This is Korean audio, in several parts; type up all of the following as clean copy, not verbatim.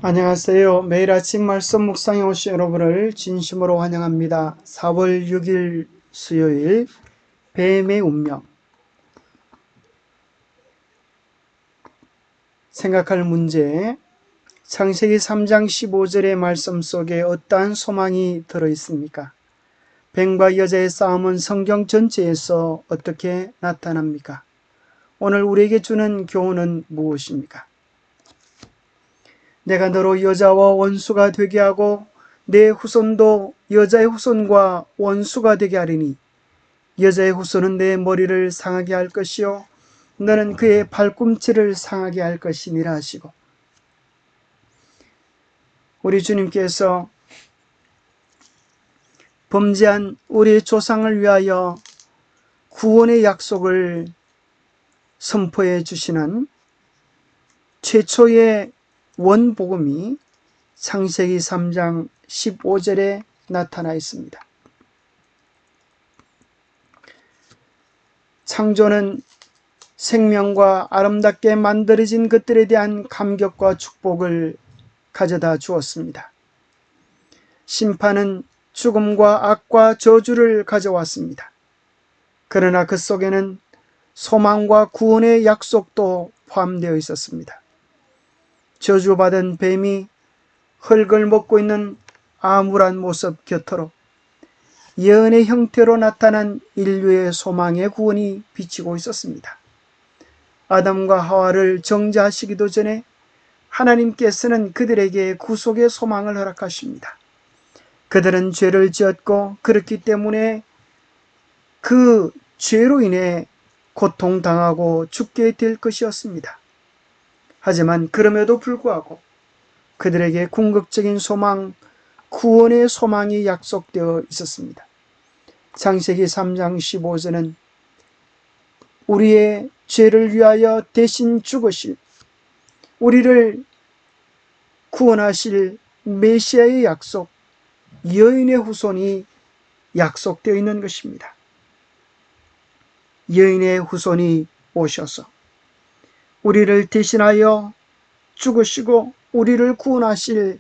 안녕하세요. 매일 아침 말씀 묵상에 오신 여러분을 진심으로 환영합니다. 4월 6일 수요일 뱀의 운명. 생각할 문제. 창세기 3장 15절의 말씀 속에 어떠한 소망이 들어있습니까? 뱀과 여자의 싸움은 성경 전체에서 어떻게 나타납니까? 오늘 우리에게 주는 교훈은 무엇입니까? 내가 너로 여자와 원수가 되게 하고 내 후손도 여자의 후손과 원수가 되게 하리니 여자의 후손은 내 머리를 상하게 할 것이요 너는 그의 발꿈치를 상하게 할 것이니라 하시고, 우리 주님께서 범죄한 우리 조상을 위하여 구원의 약속을 선포해 주시는 최초의 원복음이 창세기 3장 15절에 나타나 있습니다. 창조는 생명과 아름답게 만들어진 것들에 대한 감격과 축복을 가져다 주었습니다. 심판은 죽음과 악과 저주를 가져왔습니다. 그러나 그 속에는 소망과 구원의 약속도 포함되어 있었습니다. 저주받은 뱀이 흙을 먹고 있는 암울한 모습 곁으로 예언의 형태로 나타난 인류의 소망의 구원이 비치고 있었습니다. 아담과 하와를 정죄하시기도 전에 하나님께서는 그들에게 구속의 소망을 허락하십니다. 그들은 죄를 지었고 그렇기 때문에 그 죄로 인해 고통당하고 죽게 될 것이었습니다. 하지만 그럼에도 불구하고 그들에게 궁극적인 소망, 구원의 소망이 약속되어 있었습니다. 창세기 3장 15절은 우리의 죄를 위하여 대신 죽으실, 우리를 구원하실 메시아의 약속, 여인의 후손이 약속되어 있는 것입니다. 여인의 후손이 오셔서 우리를 대신하여 죽으시고 우리를 구원하실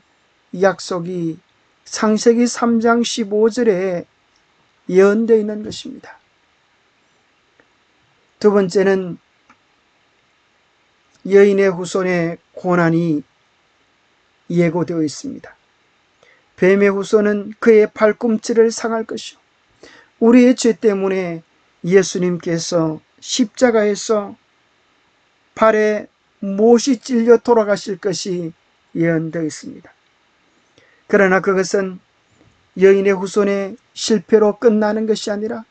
약속이 창세기 3장 15절에 예언되어 있는 것입니다. 두 번째는 여인의 후손의 고난이 예고되어 있습니다. 뱀의 후손은 그의 발꿈치를 상할 것이요 우리의 죄 때문에 예수님께서 십자가에서 발에 못이 찔려 돌아가실 것이 예언되어 있습니다. 그러나 그것은 여인의 후손의 실패로 끝나는 것이 아니라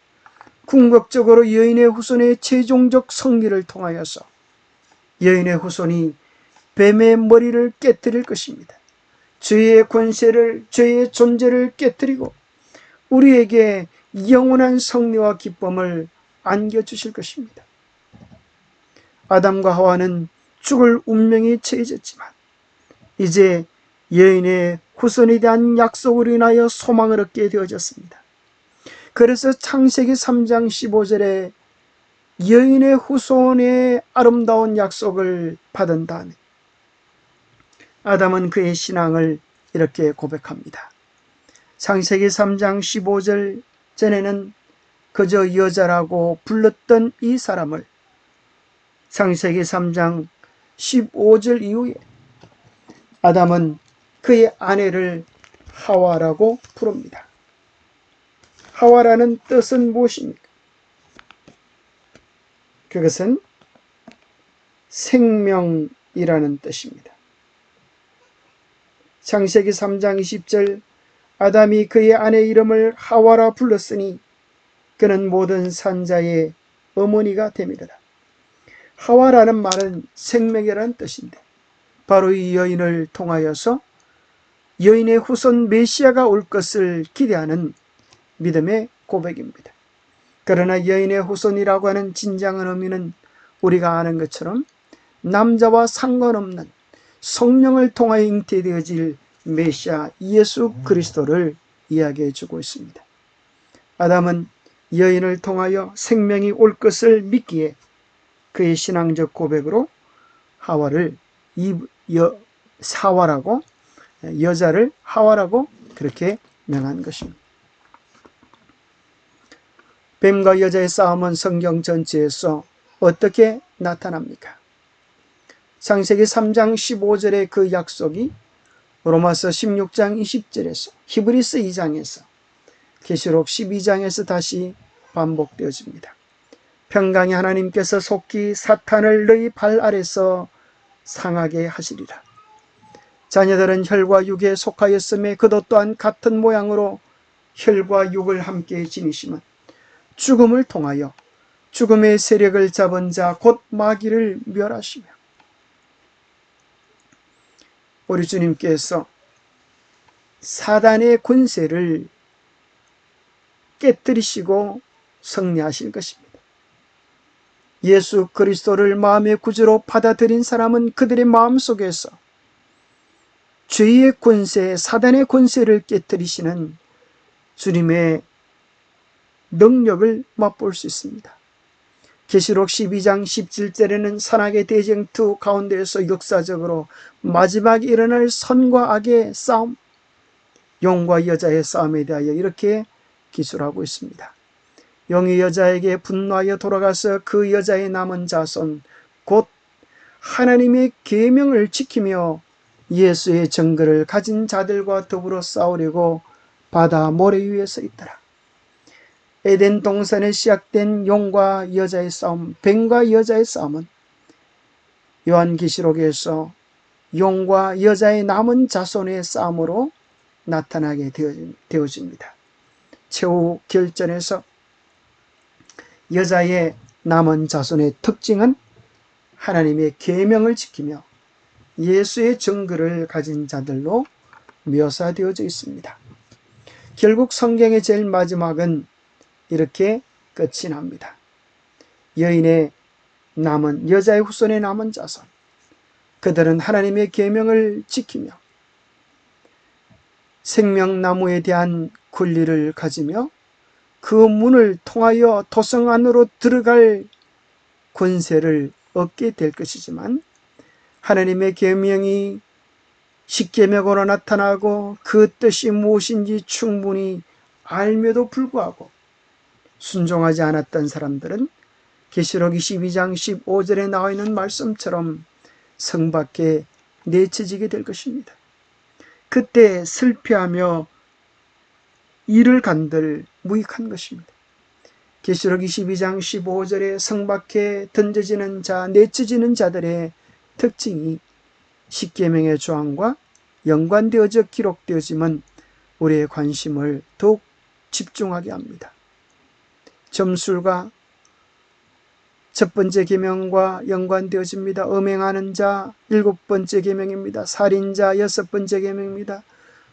궁극적으로 여인의 후손의 최종적 승리를 통하여서 여인의 후손이 뱀의 머리를 깨뜨릴 것입니다. 죄의 권세를, 죄의 존재를 깨뜨리고 우리에게 영원한 승리와 기쁨을 안겨주실 것입니다. 아담과 하와는 죽을 운명에 처해졌지만 이제 여인의 후손에 대한 약속으로 인하여 소망을 얻게 되어졌습니다. 그래서 창세기 3장 15절에 여인의 후손의 아름다운 약속을 받은 다음에 아담은 그의 신앙을 이렇게 고백합니다. 창세기 3장 15절 전에는 그저 여자라고 불렀던 이 사람을 창세기 3장 15절 이후에 아담은 그의 아내를 하와라고 부릅니다. 하와라는 뜻은 무엇입니까? 그것은 생명이라는 뜻입니다. 창세기 3장 20절 아담이 그의 아내 이름을 하와라 불렀으니 그는 모든 산자의 어머니가 됨이라. 하와라는 말은 생명이라는 뜻인데 바로 이 여인을 통하여서 여인의 후손 메시아가 올 것을 기대하는 믿음의 고백입니다. 그러나 여인의 후손이라고 하는 진정한 의미는 우리가 아는 것처럼 남자와 상관없는 성령을 통하여 잉태되어질 메시아 예수 그리스도를 이야기해 주고 있습니다. 아담은 여인을 통하여 생명이 올 것을 믿기에 그의 신앙적 고백으로 하와를 사화라고, 여자를 하와라고 그렇게 명한 것입니다. 뱀과 여자의 싸움은 성경 전체에서 어떻게 나타납니까? 창세기 3장 15절의 그 약속이 로마서 16장 20절에서 히브리서 2장에서 계시록 12장에서 다시 반복되어집니다. 평강의 하나님께서 속히 사탄을 너희 발 아래서 상하게 하시리라. 자녀들은 혈과 육에 속하였음에 그도 또한 같은 모양으로 혈과 육을 함께 지니시면 죽음을 통하여 죽음의 세력을 잡은 자 곧 마귀를 멸하시며, 우리 주님께서 사단의 권세를 깨뜨리시고 승리하실 것입니다. 예수 그리스도를 마음의 구주로 받아들인 사람은 그들의 마음속에서 죄의 권세, 사단의 권세를 깨뜨리시는 주님의 능력을 맛볼 수 있습니다. 계시록 12장 17절에는 산악의 대쟁투 가운데에서 역사적으로 마지막에 일어날 선과 악의 싸움, 영과 여자의 싸움에 대하여 이렇게 기술하고 있습니다. 영이 여자에게 분노하여 돌아가서 그 여자의 남은 자손 곧 하나님의 계명을 지키며 예수의 증거를 가진 자들과 더불어 싸우려고 바다 모래 위에 서 있더라. 에덴 동산에 시작된 용과 여자의 싸움, 뱀과 여자의 싸움은 요한계시록에서 용과 여자의 남은 자손의 싸움으로 나타나게 되어집니다. 최후 결전에서 여자의 남은 자손의 특징은 하나님의 계명을 지키며 예수의 증거를 가진 자들로 묘사되어져 있습니다. 결국 성경의 제일 마지막은 이렇게 끝이 납니다. 여인의 남은, 여자의 후손의 남은 자손, 그들은 하나님의 계명을 지키며 생명나무에 대한 권리를 가지며 그 문을 통하여 도성 안으로 들어갈 권세를 얻게 될 것이지만, 하나님의 계명이 십계명으로 나타나고 그 뜻이 무엇인지 충분히 알며도 불구하고 순종하지 않았던 사람들은 계시록 22장 15절에 나와 있는 말씀처럼 성 밖에 내쳐지게 될 것입니다. 그때 슬퍼하며 이를 간들 무익한 것입니다. 계시록 22장 15절에 성 밖에 던져지는 자, 내쳐지는 자들의 특징이 십계명의 조항과 연관되어져 기록되어지면 우리의 관심을 더욱 집중하게 합니다. 점술과 첫 번째 계명과 연관되어집니다. 음행하는 자 7번째 계명입니다. 살인자 6번째 계명입니다.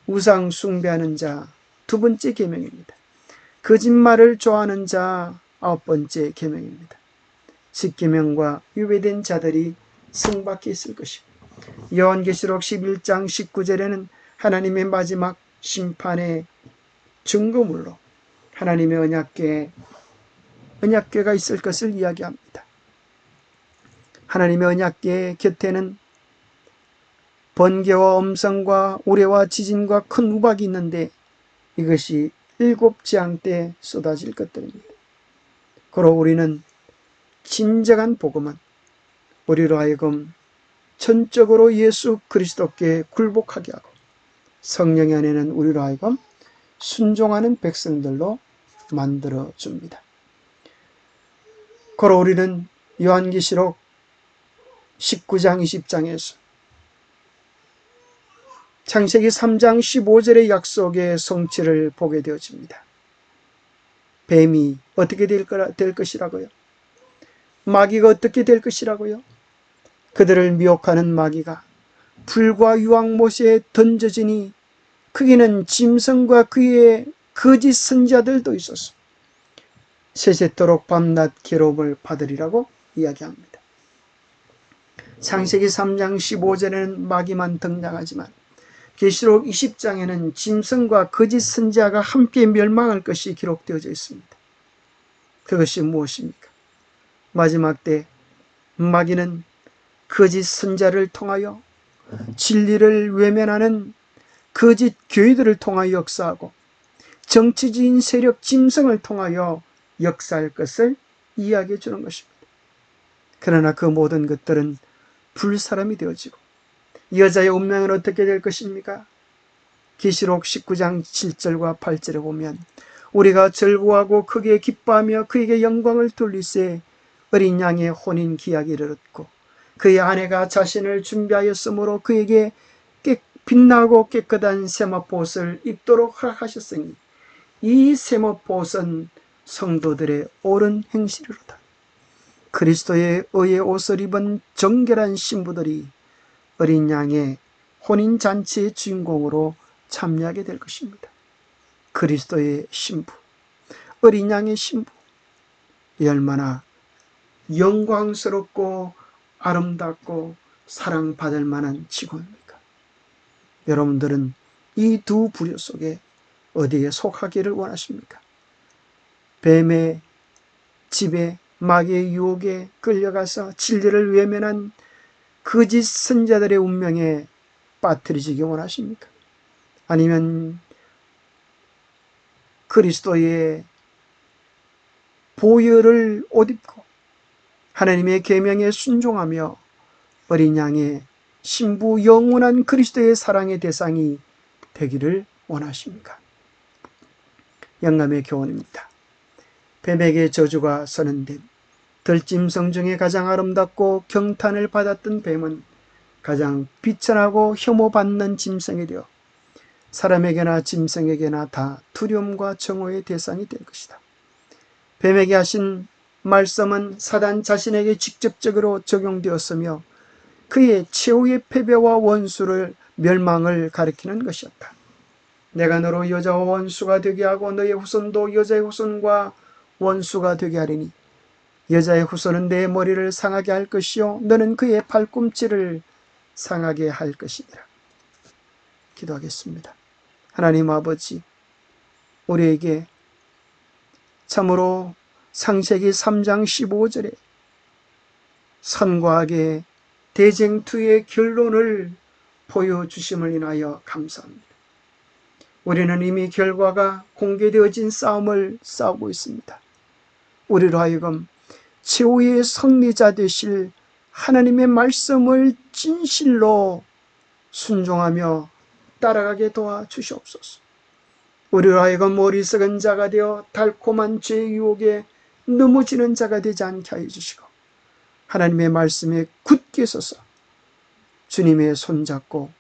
우상 숭배하는 자 2번째 계명입니다. 거짓말을 좋아하는 자 9번째 계명입니다. 십계명과 위배된 자들이 성 밖에 있을 것입니다. 요한계시록 11장 19절에는 하나님의 마지막 심판의 증거물로 하나님의 언약궤가 있을 것을 이야기합니다. 하나님의 언약궤 곁에는 번개와 엄성과 우레와 지진과 큰 우박이 있는데 이것이 7재앙 때 쏟아질 것들입니다. 그러 우리는 진정한 복음은 우리로 하여금 전적으로 예수 그리스도께 굴복하게 하고 성령의 안에는 우리로 하여금 순종하는 백성들로 만들어줍니다. 그러 우리는 요한계시록 19장 20장에서 창세기 3장 15절의 약속의 성취를 보게 되어집니다. 뱀이 어떻게 될 것이라고요? 마귀가 어떻게 될 것이라고요? 그들을 미혹하는 마귀가 불과 유황못에 던져지니 거기는 짐승과 그의 거짓 선지자들도 있어서 세세토록 밤낮 괴로움을 받으리라고 이야기합니다. 창세기 3장 15절에는 마귀만 등장하지만 계시록 20장에는 짐승과 거짓 선지자가 함께 멸망할 것이 기록되어져 있습니다. 그것이 무엇입니까? 마지막 때 마귀는 거짓 선지자를 통하여 진리를 외면하는 거짓 교회들을 통하여 역사하고 정치적인 세력 짐승을 통하여 역사할 것을 이야기해 주는 것입니다. 그러나 그 모든 것들은 불사람이 되어지고 여자의 운명은 어떻게 될 것입니까? 계시록 19장 7절과 8절에 보면 우리가 즐거워하고 크게 기뻐하며 그에게 영광을 돌리세 어린 양의 혼인 기약이 이르렀고 그의 아내가 자신을 준비하였으므로 그에게 빛나고 깨끗한 세마포옷을 입도록 허락하셨으니 이 세마포옷은 성도들의 옳은 행실이로다. 그리스도의 의의 옷을 입은 정결한 신부들이 어린 양의 혼인잔치의 주인공으로 참여하게 될 것입니다. 그리스도의 신부, 어린 양의 신부, 이 얼마나 영광스럽고 아름답고 사랑받을 만한 직업입니까? 여러분들은 이 두 부류 속에 어디에 속하기를 원하십니까? 뱀의 집에 마귀의 유혹에 끌려가서 진리를 외면한 거짓 선자들의 운명에 빠뜨리시기 원하십니까? 아니면 그리스도의 보혈을 옷 입고 하나님의 계명에 순종하며 어린 양의 신부 영원한 그리스도의 사랑의 대상이 되기를 원하십니까? 영감의 교훈입니다. 뱀에게 저주가 선언된 들짐승 중에 가장 아름답고 경탄을 받았던 뱀은 가장 비천하고 혐오받는 짐승이 되어 사람에게나 짐승에게나 다 두려움과 정오의 대상이 될 것이다. 뱀에게 하신 말씀은 사단 자신에게 직접적으로 적용되었으며 그의 최후의 패배와 원수를 멸망을 가리키는 것이었다. 내가 너로 여자와 원수가 되게 하고 너의 후손도 여자의 후손과 원수가 되게 하리니 여자의 후손은 내 머리를 상하게 할 것이요 너는 그의 발꿈치를 상하게 할 것이니라. 기도하겠습니다. 하나님 아버지, 우리에게 참으로 창세기 3장 15절에 선과 악의 대쟁투의 결론을 보여주심을 인하여 감사합니다. 우리는 이미 결과가 공개되어진 싸움을 싸우고 있습니다. 우리로 하여금 최후의 승리자 되실 하나님의 말씀을 진실로 순종하며 따라가게 도와주시옵소서. 우리로 하여금 어리석은 자가 되어 달콤한 죄의 유혹에 넘어지는 자가 되지 않게 하여 주시고 하나님의 말씀에 굳게 서서 주님의 손잡고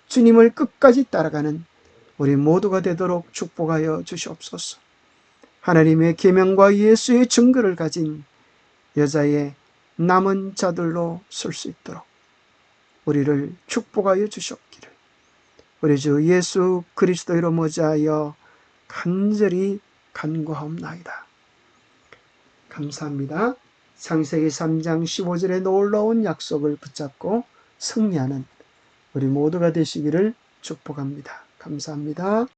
주님을 끝까지 따라가는 우리 모두가 되도록 축복하여 주시옵소서. 하나님의 계명과 예수의 증거를 가진 여자의 남은 자들로 설 수 있도록 우리를 축복하여 주시옵기를 우리 주 예수 그리스도로 모자하여 간절히 간구하옵나이다. 감사합니다. 창세기 3장 15절의 놀라운 약속을 붙잡고 승리하는 우리 모두가 되시기를 축복합니다. 감사합니다.